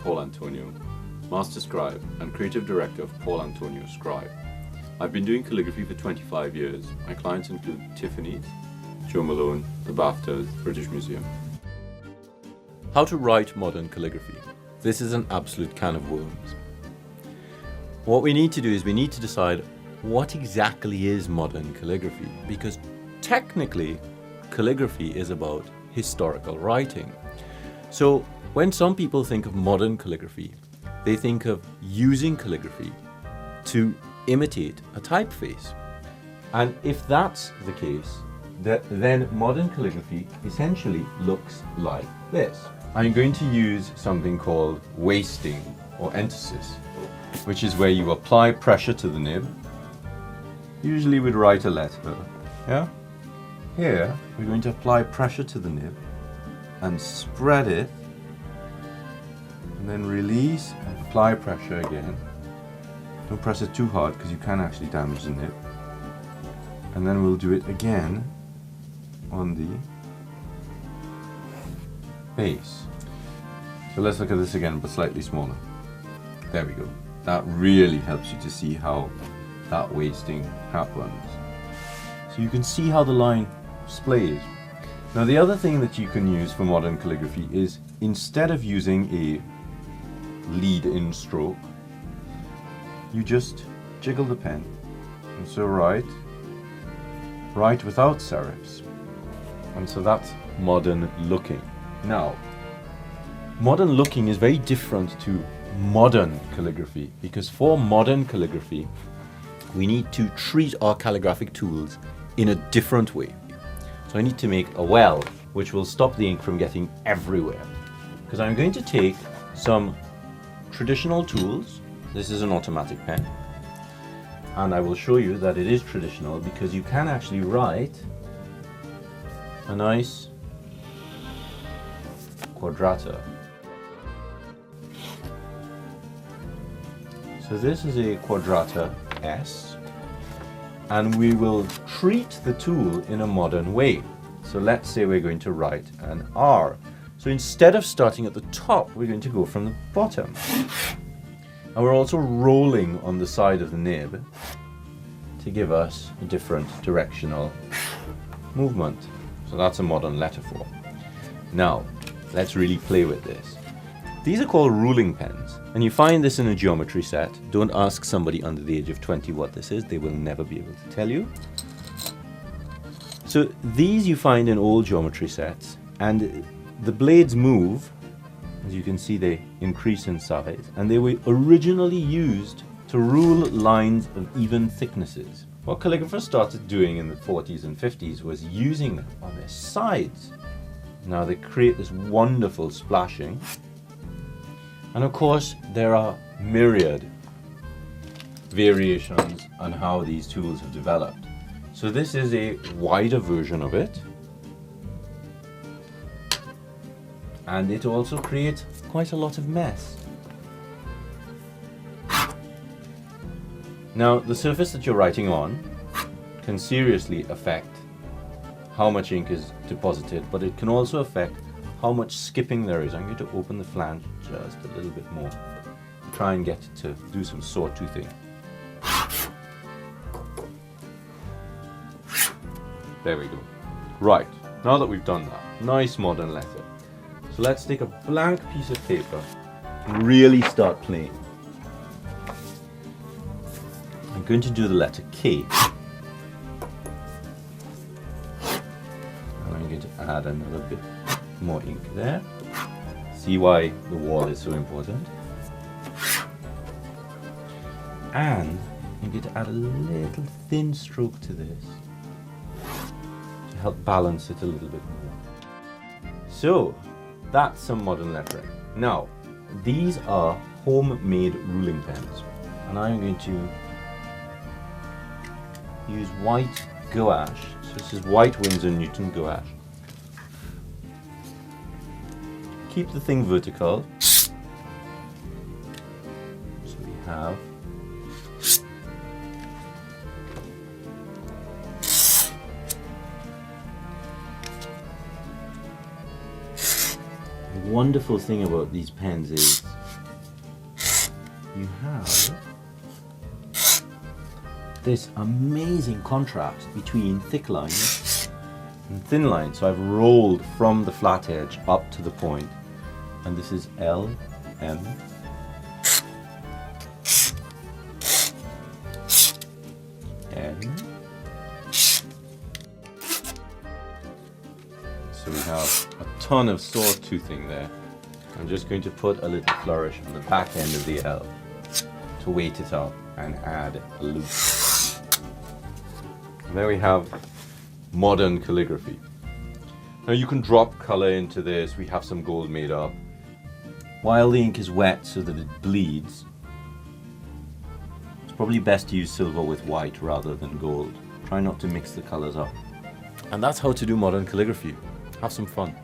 Paul Antonio, Master Scribe and Creative Director of Paul Antonio Scribe. I've been doing calligraphy for 25 years. My clients include Tiffany, Joe Malone, the BAFTAs, British Museum. How to write modern calligraphy. This is an absolute can of worms. What we need to do is we need to decide what exactly is modern calligraphy, because technically calligraphy is about historical writing. So when some people think of modern calligraphy, they think of using calligraphy to imitate a typeface. And if that's the case, then modern calligraphy essentially looks like this. I'm going to use something called wasting or entasis, which is where you apply pressure to the nib. Usually we'd write a letter, yeah? Here, we're going to apply pressure to the nib and spread it, and then release and apply pressure again. Don't press it too hard because you can actually damage the nib. And then we'll do it again on the base. So let's look at this again, but slightly smaller. There we go. That really helps you to see how that wasting happens. So you can see how the line splays. Now the other thing that you can use for modern calligraphy is, instead of using a lead-in stroke, you just jiggle the pen. And so write without serifs. And so that's modern looking. Now, modern looking is very different to modern calligraphy, because for modern calligraphy, we need to treat our calligraphic tools in a different way. So I need to make a well, which will stop the ink from getting everywhere. Because I'm going to take some traditional tools. This is an automatic pen. And I will show you that it is traditional because you can actually write a nice quadrata. So this is a quadrata S, and we will treat the tool in a modern way. So let's say we're going to write an R. So instead of starting at the top, we're going to go from the bottom. And we're also rolling on the side of the nib to give us a different directional movement. So that's a modern letter form. Now, let's really play with this. These are called ruling pens, and you find this in a geometry set. Don't ask somebody under the age of 20 what this is, they will never be able to tell you. So these you find in old geometry sets, and the blades move. As you can see, they increase in size, and they were originally used to rule lines of even thicknesses. What calligraphers started doing in the 40s and 50s was using them on their sides. Now they create this wonderful splashing. And of course, there are myriad variations on how these tools have developed. So this is a wider version of it. And it also creates quite a lot of mess. Now, the surface that you're writing on can seriously affect how much ink is deposited, but it can also affect how much skipping there is. I'm going to open the flange just a little bit more and try and get it to do some sawtoothing. There we go. Right, now that we've done that, nice modern letter. So let's take a blank piece of paper and really start playing. I'm going to do the letter K. And I'm going to add another bit more ink there. See why the wall is so important. And I'm going to add a little thin stroke to this to help balance it a little bit more. So that's some modern lettering. Now, these are homemade ruling pens, and I'm going to use white gouache. So this is white Winsor Newton gouache. Keep the thing vertical. So we have the wonderful thing about these pens is you have this amazing contrast between thick lines and thin lines. So I've rolled from the flat edge up to the point, and this is L, M, N. So we have a ton of sawtoothing there. I'm just going to put a little flourish on the back end of the L to weight it up and add a loop. And there we have modern calligraphy. Now you can drop color into this. We have some gold made up. While the ink is wet so that it bleeds, it's probably best to use silver with white rather than gold. Try not to mix the colors up. And that's how to do modern calligraphy. Have some fun.